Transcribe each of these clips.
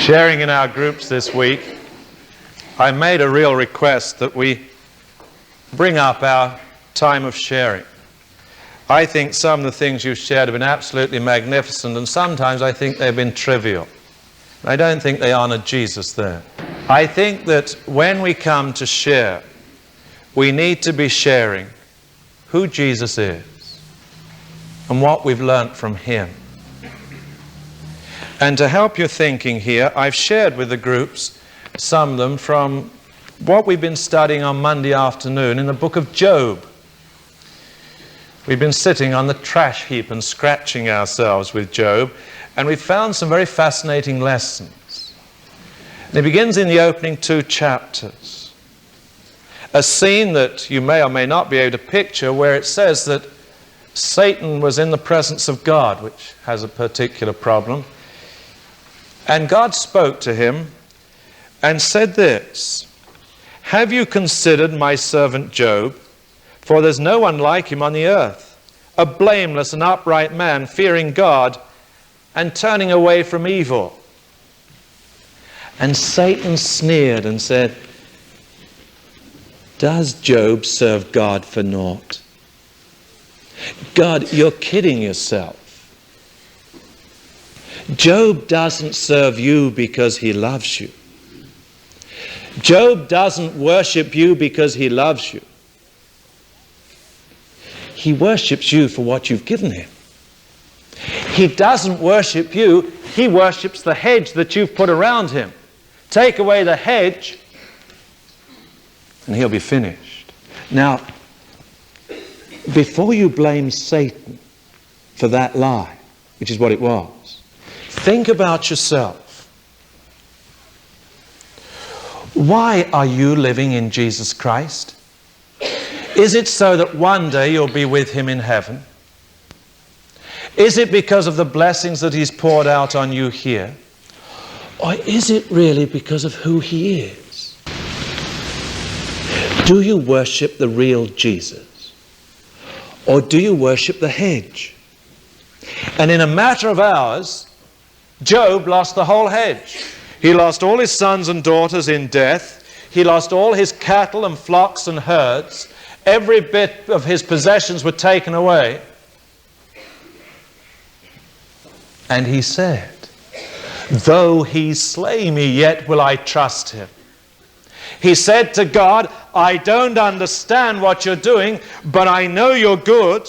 Sharing in our groups this week, I made a real request that we bring up our time of sharing. I think some of the things you've shared have been absolutely magnificent, and sometimes I think they've been trivial. I don't think they honor Jesus there. I think that when we come to share, we need to be sharing who Jesus is and what we've learnt from him. And to help your thinking here, I've shared with the groups, some of them, from what we've been studying on Monday afternoon in the book of Job. We've been sitting on the trash heap and scratching ourselves with Job, and we've found some very fascinating lessons. And it begins in the opening 2 chapters. A scene that you may or may not be able to picture, where it says that Satan was in the presence of God, which has a particular problem. And God spoke to him and said this, "Have you considered my servant Job? For there's no one like him on the earth, a blameless and upright man, fearing God and turning away from evil." And Satan sneered and said, "Does Job serve God for naught? God, you're kidding yourself. Job doesn't serve you because he loves you. Job doesn't worship you because he loves you. He worships you for what you've given him. He doesn't worship you, he worships the hedge that you've put around him. Take away the hedge and he'll be finished." Now, before you blame Satan for that lie, which is what it was, think about yourself. Why are you living in Jesus Christ? Is it so that one day you'll be with him in heaven? Is it because of the blessings that he's poured out on you here? Or is it really because of who he is? Do you worship the real Jesus? Or do you worship the hedge? And in a matter of hours, Job lost the whole hedge. He lost all his sons and daughters in death. He lost all his cattle and flocks and herds. Every bit of his possessions were taken away. And he said, "Though he slay me, yet will I trust him." He said to God, "I don't understand what you're doing, but I know you're good,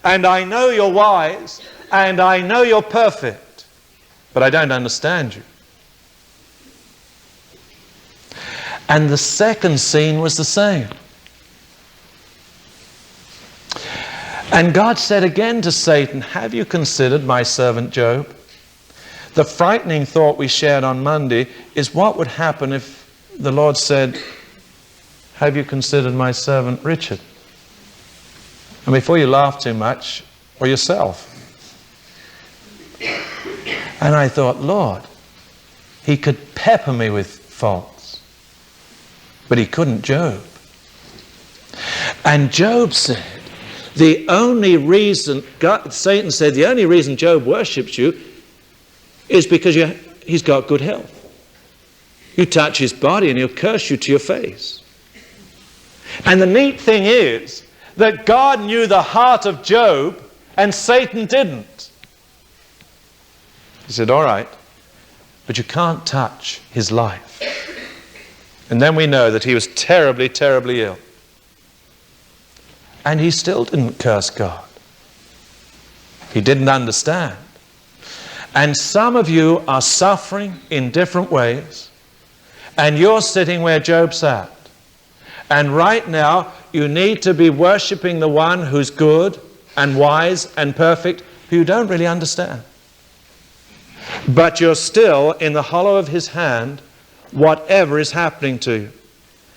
and I know you're wise, and I know you're perfect. But I don't understand you." And the second scene was the same. And God said again to Satan, "Have you considered my servant Job?" The frightening thought we shared on Monday is, what would happen if the Lord said, "Have you considered my servant Richard?" And before you laugh too much, or yourself. And I thought, Lord, he could pepper me with faults, but he couldn't Job. And Job said, the only reason, Satan said, the only reason Job worships you is because he's got good health. You touch his body and he'll curse you to your face. And the neat thing is that God knew the heart of Job and Satan didn't. He said, "All right, but you can't touch his life." And then we know that he was terribly, terribly ill. And he still didn't curse God. He didn't understand. And some of you are suffering in different ways, and you're sitting where Job sat. And right now, you need to be worshipping the one who's good and wise and perfect, who you don't really understand. But you're still in the hollow of his hand, whatever is happening to you.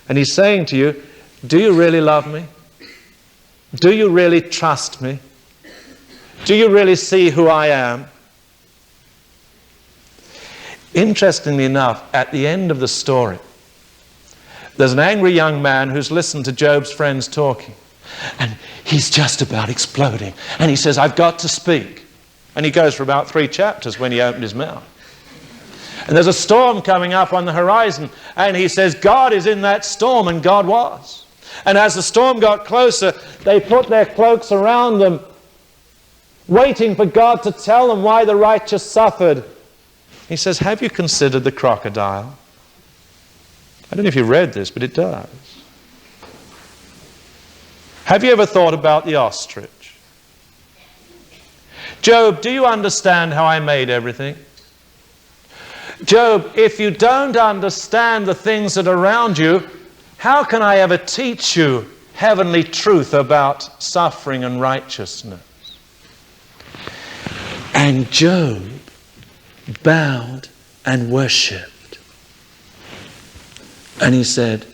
And he's saying to you, do you really love me? Do you really trust me? Do you really see who I am? Interestingly enough, at the end of the story, there's an angry young man who's listened to Job's friends talking. And he's just about exploding. And he says, "I've got to speak." And he goes for about 3 chapters when he opened his mouth. And there's a storm coming up on the horizon, and he says God is in that storm, and God was. And as the storm got closer, they put their cloaks around them, waiting for God to tell them why the righteous suffered. He says, have you considered the crocodile? I don't know if you read this, but it does. Have you ever thought about the ostrich? Job, do you understand how I made everything? Job, if you don't understand the things that are around you, how can I ever teach you heavenly truth about suffering and righteousness? And Job bowed and worshipped. And he said,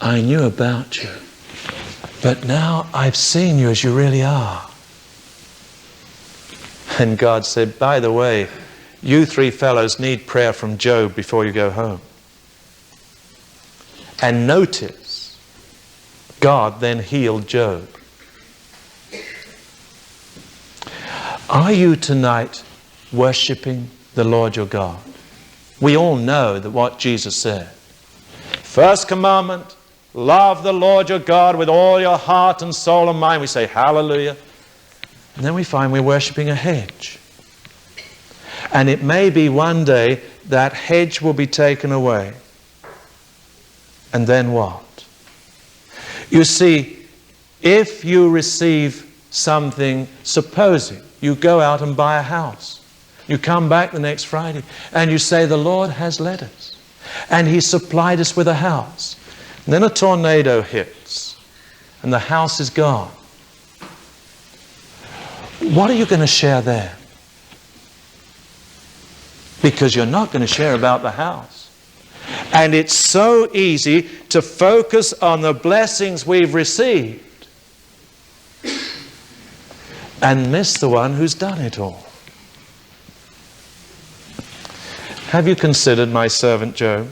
I knew about you, but now I've seen you as you really are. And God said, by the way, you three fellows need prayer from Job before you go home. And notice, God then healed Job. Are you tonight worshipping the Lord your God? We all know that what Jesus said. First commandment, love the Lord your God with all your heart and soul and mind. We say hallelujah. And then we find we're worshipping a hedge. And it may be one day that hedge will be taken away. And then what? You see, if you receive something, supposing you go out and buy a house, you come back the next Friday and you say, the Lord has led us and He supplied us with a house. And then a tornado hits and the house is gone. What are you going to share there? Because you're not going to share about the house. And it's so easy to focus on the blessings we've received and miss the one who's done it all. Have you considered my servant Job?